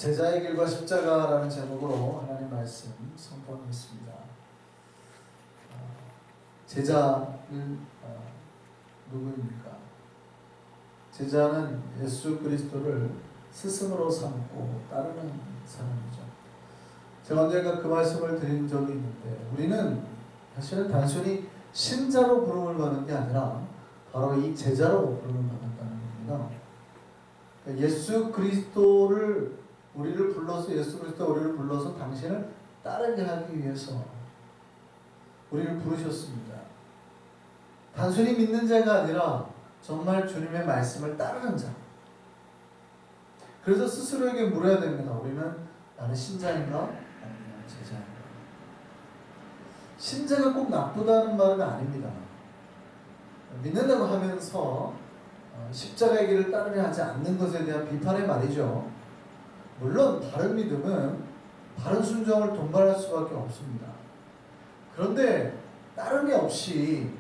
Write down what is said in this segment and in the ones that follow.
제자의 길과 십자가라는 제목으로 하나님 말씀 선포하겠습니다. 제자는 누구입니까? 제자는 예수 그리스도를 스승으로 삼고 따르는 사람이죠. 제가 언젠가 그 말씀을 드린 적이 있는데, 우리는 사실은 단순히 신자로 부름을 받는 게 아니라 바로 이 제자로 부름을 받았다는 겁니다. 예수 그리스도를 우리를 불러서 당신을 따르게 하기 위해서 우리를 부르셨습니다. 단순히 믿는 자가 아니라 정말 주님의 말씀을 따르는 자. 그래서 스스로에게 물어야 됩니다. 우리는 나는 신자인가? 아니면 제자인가? 신자가 꼭 나쁘다는 말은 아닙니다. 믿는다고 하면서 십자가의 길을 따르려 하지 않는 것에 대한 비판의 말이죠. 물론 바른 믿음은 바른 순종을 동반할 수밖에 없습니다. 그런데 따름이 없이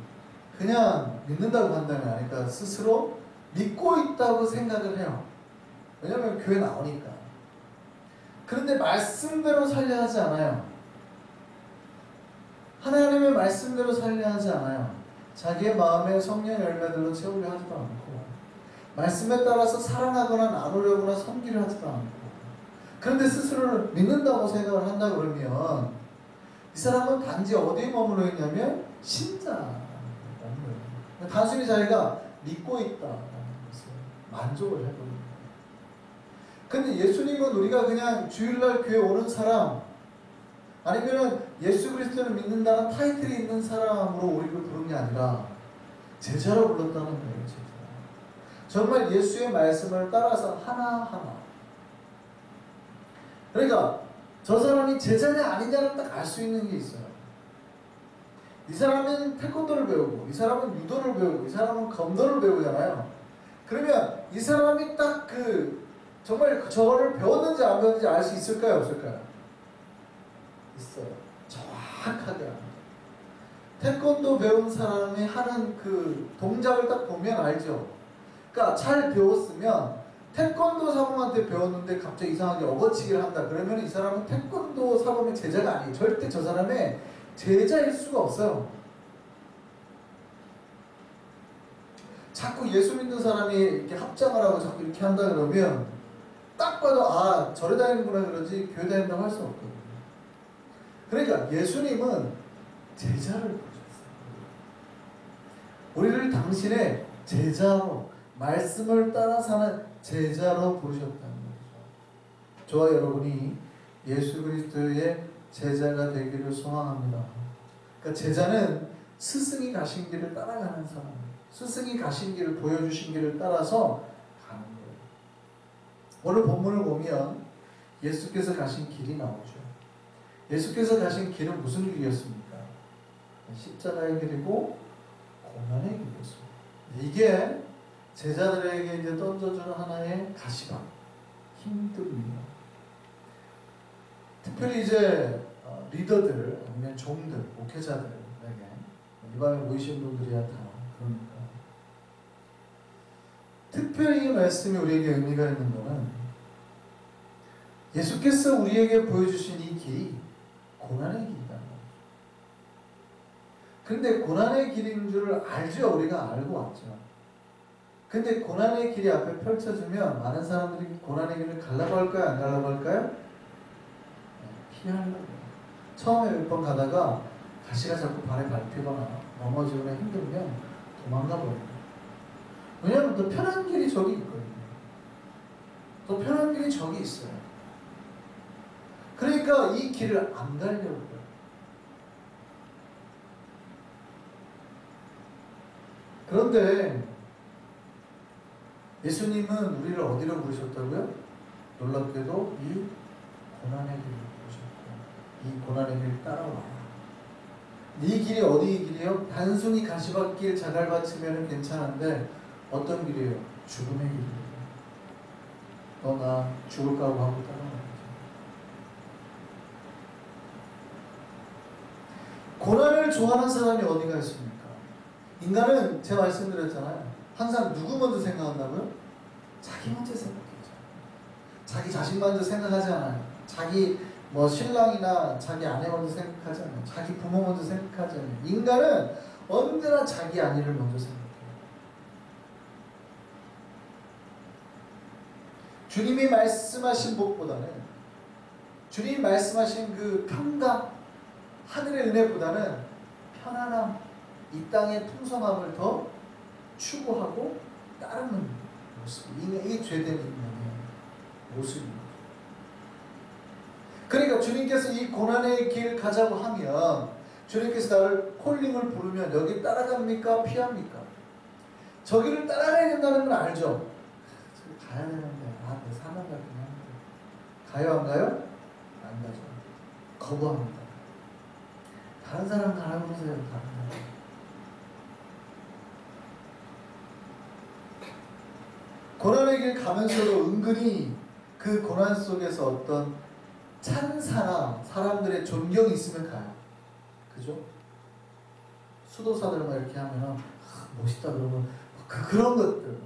그냥 믿는다고 한다면, 그러니까 스스로 믿고 있다고 생각을 해요. 왜냐하면 교회 나오니까. 그런데 말씀대로 살려 하지 않아요. 하나님의 말씀대로 살려 하지 않아요. 자기의 마음에 성령 열매들로 채우려 하지도 않고, 말씀에 따라서 사랑하거나 나누려거나 섬기려 하지도 않고, 그런데 스스로를 믿는다고 생각을 한다 그러면 이 사람은 단지 어디에 머물러 있냐면 신자라는 거예요. 단순히 자기가 믿고 있다라는 것을 만족을 해버립니다. 근데 예수님은 우리가 그냥 주일날 교회 오는 사람, 아니면 예수 그리스도를 믿는다는 타이틀이 있는 사람으로 우리를 부른 게 아니라 제자로 불렀다는 거예요. 제자. 정말 예수의 말씀을 따라서 하나하나. 그러니까 저 사람이 제자냐 아니냐를 딱 알 수 있는 게 있어요. 이 사람은 태권도를 배우고, 이 사람은 유도를 배우고, 이 사람은 검도를 배우잖아요. 그러면 이 사람이 딱 정말 저거를 배웠는지 안 배웠는지 알 수 있을까요? 없을까요? 있어요. 정확하게 압니다. 태권도 배운 사람이 하는 그 동작을 딱 보면 알죠. 그러니까 잘 배웠으면, 태권도 사범한테 배웠는데 갑자기 이상하게 어거치기를 한다 그러면 이 사람은 태권도 사범의 제자가 아니에요. 절대 저 사람의 제자일 수가 없어요. 자꾸 예수 믿는 사람이 이렇게 합장을 하고 자꾸 이렇게 한다 그러면 딱 봐도 절에 다니는구나 그러지 교회 다닌다고 할 수 없거든요. 그러니까 예수님은 제자를 부르셨어요. 우리를 당신의 제자로, 말씀을 따라 사는 제자로 부르셨다는 거죠. 저와 여러분이 예수 그리스도의 제자가 되기를 소망합니다. 그러니까 제자는 스승이 가신 길을 따라가는 사람, 스승이 가신 길을, 보여주신 길을 따라서 가는 거예요. 오늘 본문을 보면 예수께서 가신 길이 나오죠. 예수께서 가신 길은 무슨 길이었습니까? 십자가의 길이고 고난의 길이었습니다. 이게 제자들에게 이제 던져주는 하나의 가시방, 힘듭니다. 특별히 이제 리더들, 아니면 종들, 목회자들에게, 이 밤에 모이신 분들이야 다 그러니까. 특별히 이 말씀이 우리에게 의미가 있는 것은 예수께서 우리에게 보여주신 이 길이 고난의 길이라는 거죠. 그런데 고난의 길인 줄 알죠. 우리가 알고 왔죠. 근데 고난의 길이 앞에 펼쳐지면 많은 사람들이 고난의 길을 가려고 할까요? 안 가려고 할까요? 피하려고. 처음에 몇 번 가다가 가시가 자꾸 발에 밟히거나 넘어지거나 힘들면 도망가 버려요. 왜냐하면 더 편한 길이 저기 있거든요. 더 편한 길이 저기 있어요. 그러니까 이 길을 안 가려고 해요. 그런데 예수님은 우리를 어디로 부르셨다고요? 놀랍게도 이 고난의 길을 부르셨고, 이 고난의 길을 따라와. 이 길이 어디 길이에요? 단순히 가시밭길 자갈밭이면 괜찮은데 어떤 길이에요? 죽음의 길이에요. 너 나 죽을까 하고 따라와. 고난을 좋아하는 사람이 어디가 있습니까? 인간은 제가 말씀드렸잖아요. 항상 누구 먼저 생각한다고요? 자기 먼저 생각해요. 자기 자식 먼저 생각하지 않아요. 자기 뭐 신랑이나 자기 아내 먼저 생각하지 않아요. 자기 부모 먼저 생각하지 않아요. 인간은 언제나 자기 안위를 먼저 생각해요. 주님이 말씀하신 복보다는, 주님이 말씀하신 그 평강, 하늘의 은혜보다는 편안함, 이 땅의 풍성함을 더 추구하고 따르는 모습. 이게 죄된 인간의 모습입니다. 그러니까 주님께서 이 고난의 길 가자고 하면, 주님께서 나를 콜링을 부르면 여기 따라갑니까? 피합니까? 저기를 따라가야 된다는 건 알죠? 저기 가야 되는데, 내 사람 같긴 한데. 가요, 안 가요? 안 가죠. 거부합니다. 다른 사람 가라고 그러세요. 다른 사람. 고난의 길 가면서도 은근히 그 고난 속에서 어떤 찬사나 사람들의 존경이 있으면 가요. 그죠? 수도사들만 이렇게 하면 멋있다 그러면 그런 것들.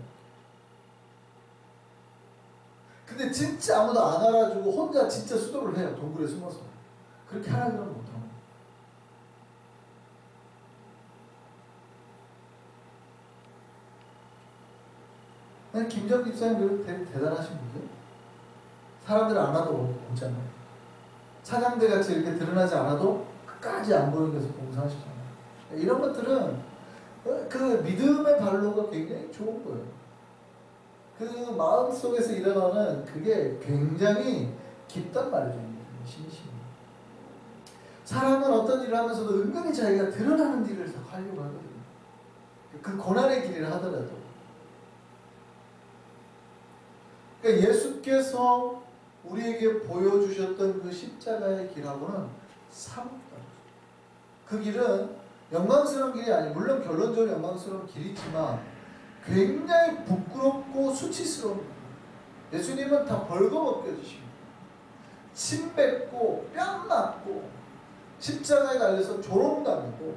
근데 진짜 아무도 안 알아주고 혼자 진짜 수도를 해요. 동굴에 숨어서. 그렇게 하라 그러면 못하고. 김정 집사님 대단하신 분이에요. 사람들 안 와도 오잖아요. 차장대 같이 이렇게 드러나지 않아도 끝까지 안 보이는 데서 봉사하시잖아요. 이런 것들은 그 믿음의 발로가 굉장히 좋은 거예요. 그 마음 속에서 일어나는 그게 굉장히 깊단 말이죠. 신심이. 사람은 어떤 일을 하면서도 은근히 자기가 드러나는 일을 하려고 하거든요. 그 고난의 길이라 하더라도. 그러니까 예수께서 우리에게 보여주셨던 그 십자가의 길하고는 사뭇 다르죠. 그 길은 영광스러운 길이 아니에요. 물론 결론적으로 영광스러운 길이지만 굉장히 부끄럽고 수치스러운 거예요. 예수님은 다 벌거벗겨지시고 침 뱉고 뺨 맞고 십자가에 달려서 조롱당하고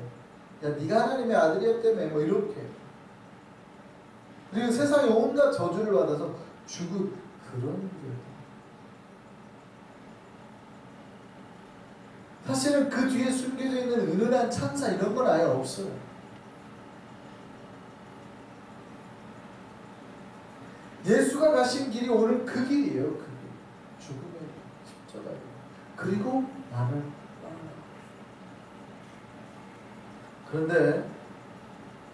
야 네가 하나님의 아들이었다며 뭐 이렇게 그리고 세상에 온갖 저주를 받아서 죽은 그런 일이에요. 사실은 그 뒤에 숨겨져 있는 은은한 찬사 이런 건 아예 없어요. 예수가 가신 길이 오늘 그 길이에요. 그 길. 죽음의 십자가예요. 그리고 나를 떠나. 그런데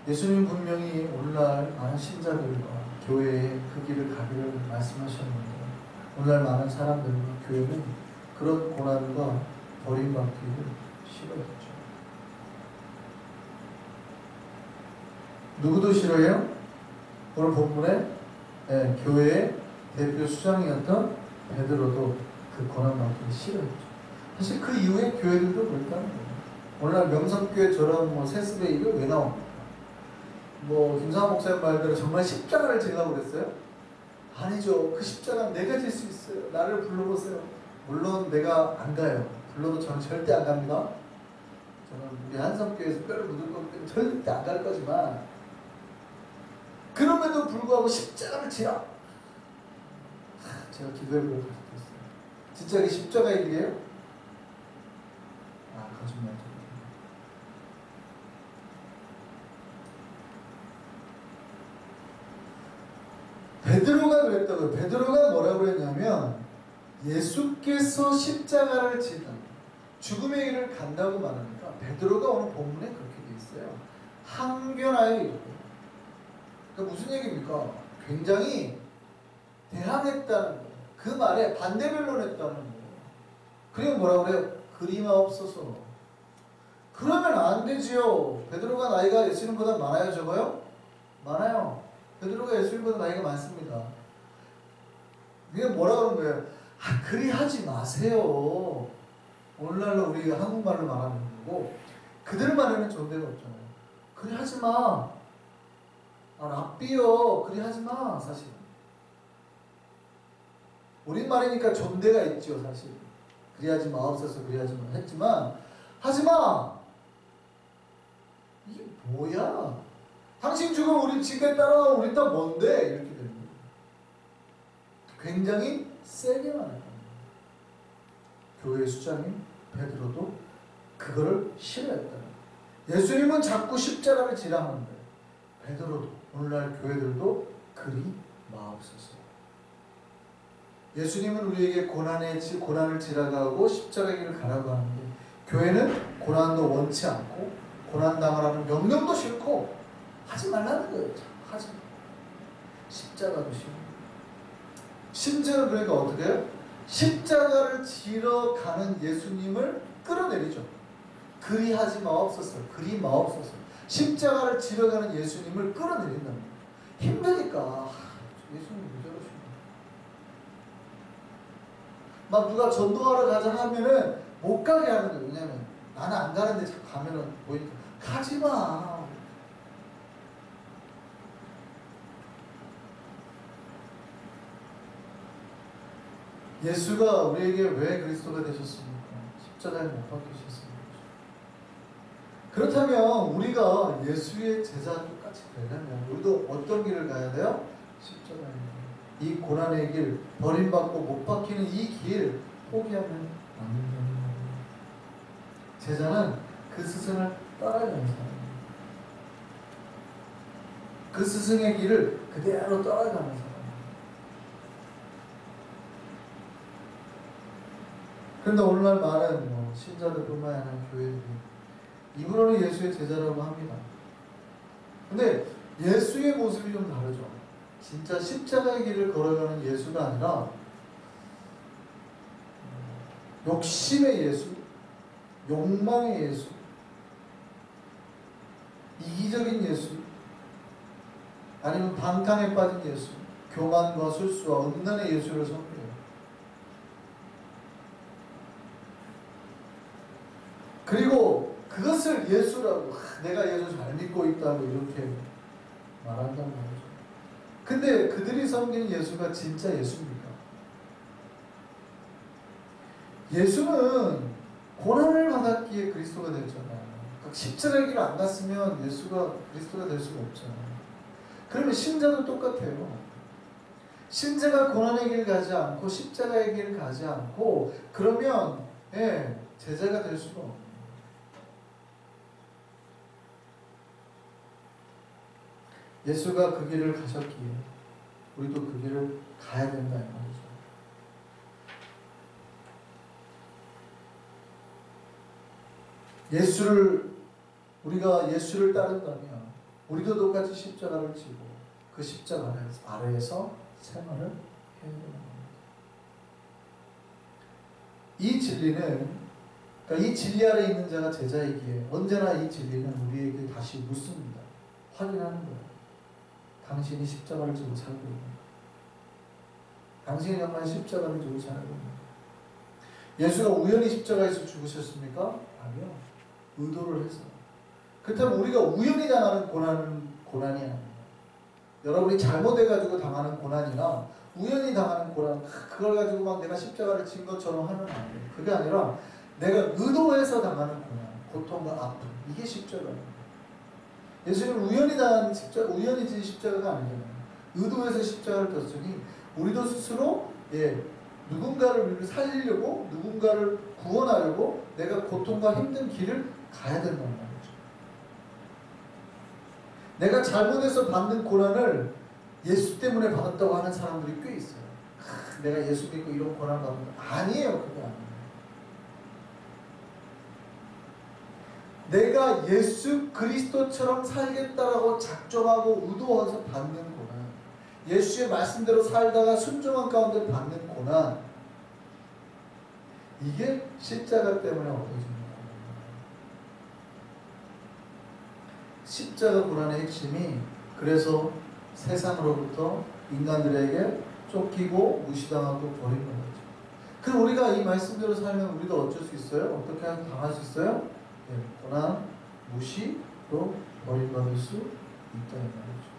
예수님 분명히 오늘날 많은 신자들과 교회에 그 길을 가기를 말씀하셨는데 오늘날 많은 사람들과 교회는 그런 고난과 버림받기를 싫어했죠. 누구도 싫어해요? 오늘 본문에 교회의 대표 수장이었던 베드로도 그 고난받기를 싫어했죠. 사실 그 이후에 교회들도 그랬다는 거예요. 오늘날 명성교회처럼 뭐 세습의 일을 왜 나옵니까? 뭐 김상환 목사님 말대로 정말 십자가를 지려고 그랬어요? 아니죠. 그 십자가는 내가 질 수 있어요. 나를 불러보세요. 물론 내가 안 가요. 불러도 저는 절대 안 갑니다. 저는 우리 한성교회에서 뼈를 묻을 거기 때문에 절대 안 갈 거지만 그럼에도 불구하고 십자가를 지라. 제가 기도해보고 싶었어요. 진짜 이게 십자가의 일이에요? 아, 거짓말이죠. 베드로가 그랬다고요. 베드로가 뭐라고 그랬냐면 예수께서 십자가를 지다 죽음의 길을 간다고 말하니까 베드로가 오늘 본문에 그렇게 돼 있어요. 항변하여 이르되. 그러니까 무슨 얘기입니까? 굉장히 대항했다는 거예요. 그 말에 반대 변론했다는 거예요. 그리고 뭐라고 그래요? 그리마옵소서. 그러면 안 되지요. 베드로가 나이가 예수님보다 많아요, 적어요? 많아요. 베드로가 예수님보다 나이가 많습니다. 이게 뭐라 그런 거예요? 아, 그리 하지 마세요. 오늘날로 우리가 한국말로 말하는 거고 그들 말에는 존대가 없잖아요. 그리 하지 마. 아, 랍비요. 그리 하지 마. 사실 우리말이니까 존대가 있죠. 사실 그리 하지 마옵소서 그리 하지 마 했지만 하지 마. 이게 뭐야? 당신 죽으면 우리 지금까지 따라와 우리 다 뭔데? 이렇게 되는 거예요. 굉장히 세게 말할 겁니다. 교회 수장인 베드로도 그거를 싫어했다. 예수님은 자꾸 십자가를 지라하는데 베드로도 오늘날 교회들도 그리 마옵소서. 예수님은 우리에게 고난을 지라가고 십자가의 길을 가라고 하는데 교회는 고난도 원치 않고 고난 당하라는 명령도 싫고 하지 말라는 거예요. 하지 마. 십자가도 싫어. 심지어 그러니까 어떻게 해요? 십자가를 지러 가는 예수님을 끌어내리죠. 그리 하지 마옵소서. 그리 마옵소서. 십자가를 지러 가는 예수님을 끌어내린다는 거예요. 힘드니까 예수님 왜 저러시나. 막 누가 전도하러 가자 하면은 못 가게 하는 거예요. 왜냐면 나는 안 가는데 자꾸 가면은 보이니까 가지 마. 예수가 우리에게 왜 그리스도가 되셨습니까? 십자가에 못 박히셨습니다. 그렇다면 우리가 예수의 제자와 똑같이 되려면 우리도 어떤 길을 가야 돼요? 십자가의 길. 이 고난의 길, 버림받고 못 박히는 이 길 포기하면 안 된다는 거예요. 제자는 그 스승을 따라가는 사람이에요. 그 스승의 길을 그대로 따라가는 사람이에요. 그런데 오늘날 많은 신자들뿐만 아니라 교회들이 입으로는 예수의 제자라고 합니다. 근데 예수의 모습이 좀 다르죠. 진짜 십자가의 길을 걸어가는 예수가 아니라 욕심의 예수, 욕망의 예수, 이기적인 예수, 아니면 방탕에 빠진 예수, 교만과 술수와 음란의 예수를 섬겨요. 그리고 그것을 예수라고 내가 예수 잘 믿고 있다고 이렇게 말한단 말이죠. 근데 그들이 섬기는 예수가 진짜 예수입니까? 예수는 고난을 받았기에 그리스도가 됐잖아요. 그러니까 십자가의 길을 안 갔으면 예수가 그리스도가 될 수가 없잖아요. 그러면 신자도 똑같아요. 신자가 고난의 길 가지 않고 십자가의 길 가지 않고 그러면 제자가 될 수가 없어요. 예수가 그 길을 가셨기에 우리도 그 길을 가야 된다 이 말이죠. 우리가 예수를 따른다면 우리도 똑같이 십자가를 지고 그 십자가 아래에서 생활을 해야 되는 겁니다. 이 진리는 그러니까 이 진리 아래 있는 자가 제자이기에 언제나 이 진리는 우리에게 다시 묻습니다. 확인하는 거예요. 당신이 십자가를 지고 살고 있는가? 당신이 정말 십자가를 지고 살고 있는가? 예수가 우연히 십자가에서 죽으셨습니까? 아니요. 의도를 해서. 그렇다면 우리가 우연히 당하는 고난이 아닙니다. 여러분이 잘못해가지고 당하는 고난이나 우연히 당하는 고난, 그걸 가지고 막 내가 십자가를 진 것처럼 하면 안 돼요. 그게 아니라 내가 의도해서 당하는 고난, 고통과 아픔, 이게 십자가입니다. 예수님은 우연히 진 십자가가 아니잖아요. 의도해서 십자가를 졌으니 우리도 스스로 누군가를 살리려고 누군가를 구원하려고 내가 고통과 힘든 길을 가야 된단 말이죠. 내가 잘못해서 받는 고난을 예수 때문에 받았다고 하는 사람들이 꽤 있어요. 내가 예수 믿고 이런 고난 받는 거 아니에요. 그게 아니에요. 내가 예수 그리스도처럼 살겠다라고 작정하고 의도해서 받는 고난, 예수의 말씀대로 살다가 순종한 가운데 받는 고난, 이게 십자가 때문에 얻어지는 거예요. 십자가 고난의 핵심이 그래서 세상으로부터 인간들에게 쫓기고 무시당하고 버리는 거죠. 그럼 우리가 이 말씀대로 살면 우리도 어쩔 수 있어요? 어떻게 당할 수 있어요? 고난, 무시, 또 버림받을 수 있다는 말이죠.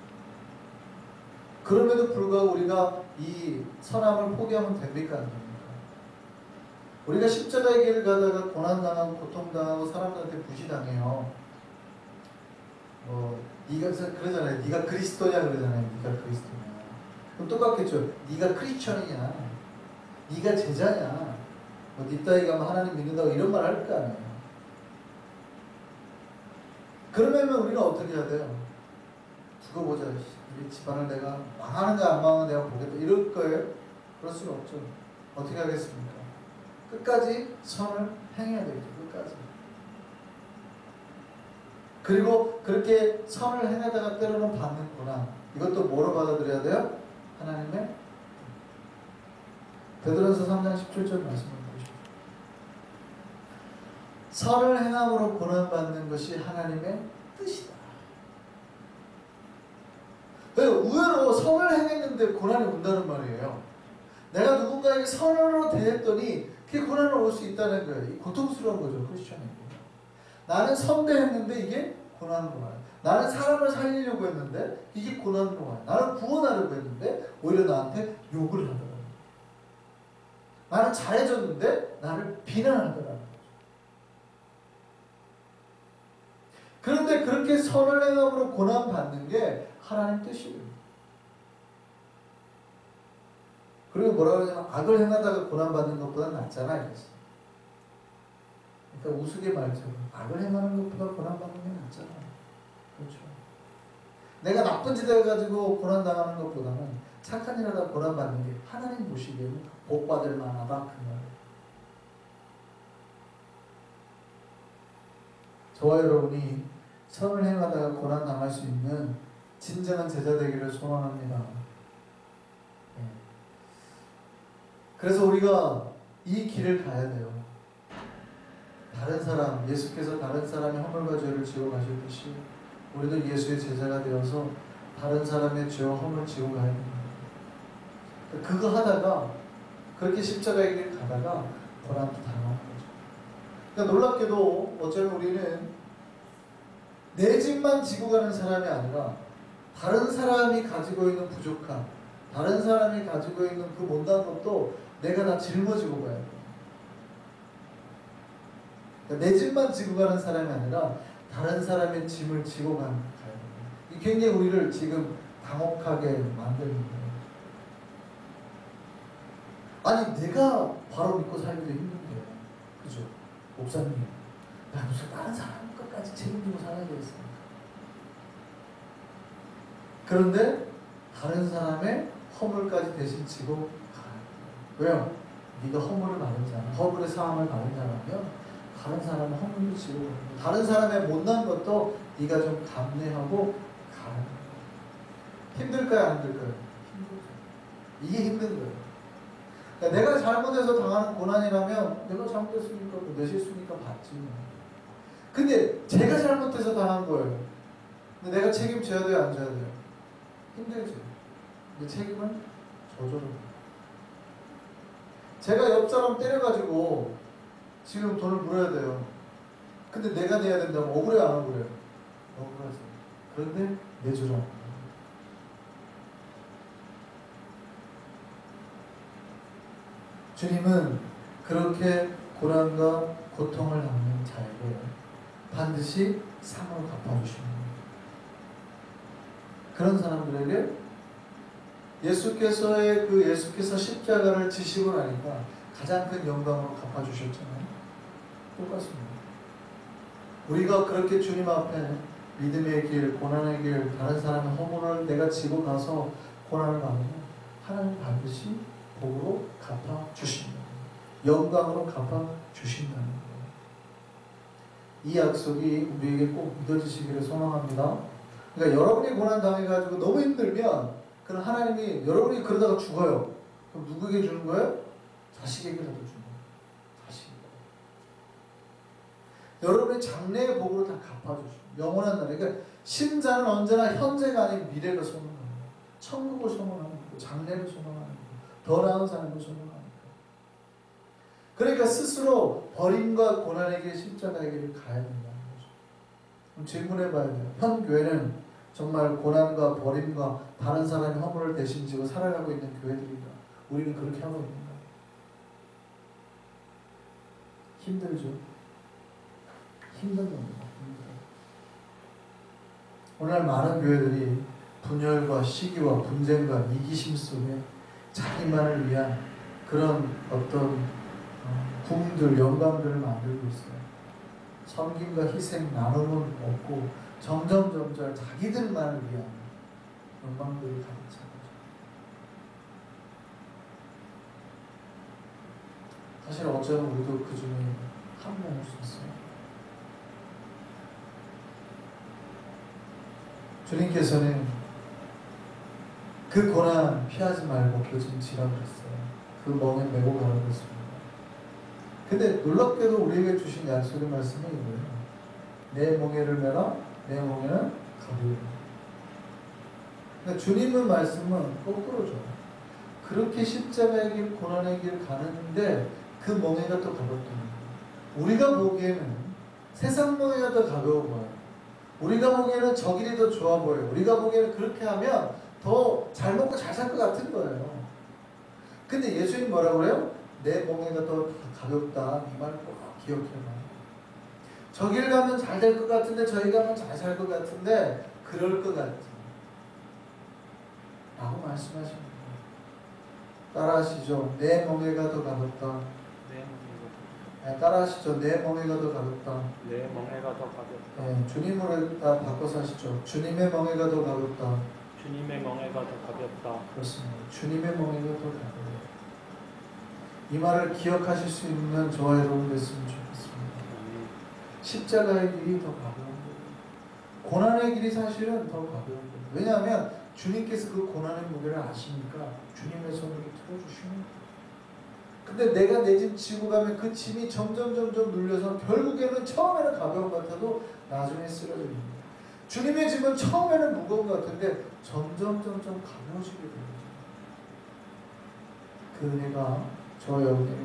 그럼에도 불구하고 우리가 이 선함을 포기하면 됩니까? 안 됩니까? 우리가 십자가의 길을 가다가 고난당하고 고통당하고 사람들한테 무시당해요. 네가 그러잖아요. 네가 그리스도냐 그러잖아요. 네가 그리스도냐. 그럼 똑같겠죠. 네가 크리스천이냐, 네가 제자냐, 뭐 네 따위가 뭐 하나님 믿는다고 이런 말 할 거 아니에요. 그러면 우리는 어떻게 해야 돼요? 두고 보자. 우리 집안을 내가 망하는가 안 망하는가 내가 보겠다 이럴 거예요? 그럴 수는 없죠. 어떻게 하겠습니까? 끝까지 선을 행해야 되겠죠. 끝까지. 그리고 그렇게 선을 행하다가 때로는 받는구나. 이것도 뭐로 받아들여야 돼요? 하나님의 베드로전서 3장 17절 말씀을 보십시오. 선을 행함으로 고난받는 것이 하나님의 뜻이다. 의외로 선을 행했는데 고난이 온다는 말이에요. 내가 누군가에게 선으로 대했더니 그게 고난을 올 수 있다는 거예요. 이 고통스러운 거죠. 크리스천에게. 나는 선대했는데 이게 고난으로 와요. 나는 사람을 살리려고 했는데 이게 고난으로 와요. 나는 구원하려고 했는데 오히려 나한테 욕을 하더라고요. 나는 잘해줬는데 나를 비난하더라고요. 그런데 그렇게 선을 행함으로 고난받는 게 하나님 뜻이에요. 그리고 뭐라고 하냐면 악을 행하다가 고난받는 것보다 낫잖아 이랬어요. 그러니까 우스갯말처럼 악을 행하는 것보다 고난받는 게 낫잖아. 그렇죠. 내가 나쁜 짓 해가지고 고난당하는 것보다는 착한 일 하다 고난받는 게 하나님 보시기에는 복받을 만하다 그 말이에요. 저와 여러분이 선을 행하다가 고난당할 수 있는 진정한 제자 되기를 소망합니다. 그래서 우리가 이 길을 가야 돼요. 다른 사람, 예수께서 다른 사람의 허물과 죄를 지고 가셨듯이 우리도 예수의 제자가 되어서 다른 사람의 죄와 허물을 지고 가야 됩니다. 그거 하다가 그렇게 십자가의 길을 가다가 고난도 당하는 거죠. 그러니까 놀랍게도 어쩌면 우리는 내 집만 지고 가는 사람이 아니라 다른 사람이 가지고 있는 부족함, 다른 사람이 가지고 있는 그 못난 것도 내가 다 짊어지고 가야 돼요. 그러니까 내 짐만 지고 가는 사람이 아니라 다른 사람의 짐을 지고 가야 돼요. 이 굉장히 우리를 지금 당혹하게 만드는 거예요. 아니 내가 바로 믿고 살기도 힘든데 그죠? 목사님 야 무슨 다른 사람 것까지 책임지고 살아야 되겠습니까? 그런데 다른 사람의 허물까지 대신 지고 왜요? 네가 허물을 받은 자는 허물의 사함을 받은 자라면 다른 사람의 허물을 지고 가는 거예요. 다른 사람의 못난 것도 네가 좀 감내하고 가는 거예요. 힘들까요? 안 힘들까요? 힘들죠. 이게 힘든 거예요. 그러니까 내가 잘못해서 당하는 고난이라면 내가 잘못했으니까 내 실수니까 받지. 근데 제가 잘못해서 당한 거예요. 근데 내가 책임져야 돼요? 안 져야 돼요? 힘들죠. 근데 책임은 저절로. 제가 옆 사람 때려가지고 지금 돈을 물어야 돼요. 근데 내가 내야 된다면 억울해 안 억울해요? 억울하죠. 그런데 내주라. 주님은 그렇게 고난과 고통을 당하는 자에게 반드시 상을 갚아주십니다. 그런 사람들에게 예수께서 십자가를 지시고 나니까 가장 큰 영광으로 갚아주셨잖아요. 똑같습니다. 우리가 그렇게 주님 앞에 믿음의 길, 고난의 길, 다른 사람의 허물을 내가 지고 가서 고난을 받으면 하나님 반드시 복으로 갚아주십니다. 영광으로 갚아주신다는 거예요. 이 약속이 우리에게 꼭 믿어지시기를 소망합니다. 그러니까 여러분이 고난 당해가지고 너무 힘들면 그럼 하나님이 여러분이 그러다가 죽어요. 그럼 누구에게 주는 거예요? 자식에게라도 주는 거예요. 자식에게. 여러분의 장래의 복으로 다 갚아주십니다. 영원한 나라. 그러니까 신자는 언제나 현재가 아닌 미래를 소망하는 거예요. 천국을 소망하는 거예요. 장래를 소망하는 거예요. 더 나은 삶을 소망하는 거예요. 그러니까 스스로 버림과 고난의 길, 십자가의 길을 가야 된다는 거죠. 그럼 질문해 봐야 돼요. 현 교회는 정말 고난과 버림과 다른 사람의 허물을 대신 지고 살아가고 있는 교회들인가? 우리는 그렇게 하고 있는가? 힘들죠. 힘든 겁니다. 오늘 많은 교회들이 분열과 시기와 분쟁과 이기심 속에 자기만을 위한 그런 어떤 부흥들, 영광들을 만들고 있어요. 섬김과 희생, 나눔은 없고 점점 자기들만을 위한 영광들이 가득 차죠. 사실 어쩌면 우리도 그 중에 한 명일 수 있어요. 주님께서는 그 고난 피하지 말고 교진치라고 그랬어요. 그 멍에 메고 가라고 했습니다. 근데 놀랍게도 우리에게 주신 약속의 말씀이 이거예요. 내 멍에를 메라, 내 멍에는 가벼워. 그러니까 주님의 말씀은 거꾸로죠. 그렇게 십자가의 길, 고난의 길 가는데 그 멍에가 더 가볍다는 거예요. 우리가 보기에는 세상 멍에가 더 가벼워 보여요. 우리가 보기에는 저 길이 더 좋아 보여요. 우리가 보기에는 그렇게 하면 더 잘 먹고 잘 살 것 같은 거예요. 근데 예수님 뭐라고 그래요? 내 멍에가 더 가볍다. 이 말 꼭 기억해봐. 저 길 가면 잘 될 것 같은데 저기 가면 잘 살 것 같은데 그럴 것 같아. 라고 말씀하십니다. 따라하시죠. 내 멍에가 더 가볍다. 따라하시죠. 내 멍에가 더 가볍다. 내 멍에가 더 가볍다. 네, 주님으로 다 바꿔서 하시죠. 주님의 멍에가 더 가볍다. 주님의 멍에가 더 가볍다. 그렇습니다. 주님의 멍에가 더 가볍다. 이 말을 기억하실 수 있는 저와 여러분 됐으면 좋겠습니다. 십자가의 길이 더 가벼운 거예요. 고난의 길이 사실은 더 가벼운 거예요. 왜냐하면 주님께서 그 고난의 무게를 아시니까 주님의 손으로 틀어주시는 거예요. 근데 내가 내 짐 지고 가면 그 짐이 점점 눌려서 결국에는 처음에는 가벼운 것 같아도 나중에 쓰러집니다. 주님의 짐은 처음에는 무거운 것 같은데 점점 가벼워지게 됩니다. 그 은혜가 저와 여러분에게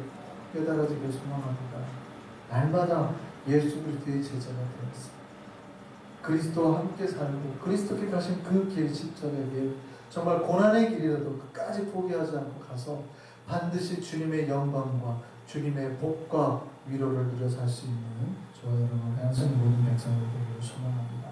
깨달아지길 소망합니다. 날마다 예수 그리스도의 제자가 되었습니다. 그리스도와 함께 살고 그리스도께 가신 그 길, 십자가의 길, 정말 고난의 길이라도 끝까지 포기하지 않고 가서 반드시 주님의 영광과 주님의 복과 위로를 누려 살 수 있는 저와 여러분, 하나님 모든 백성을 보기를 소망합니다.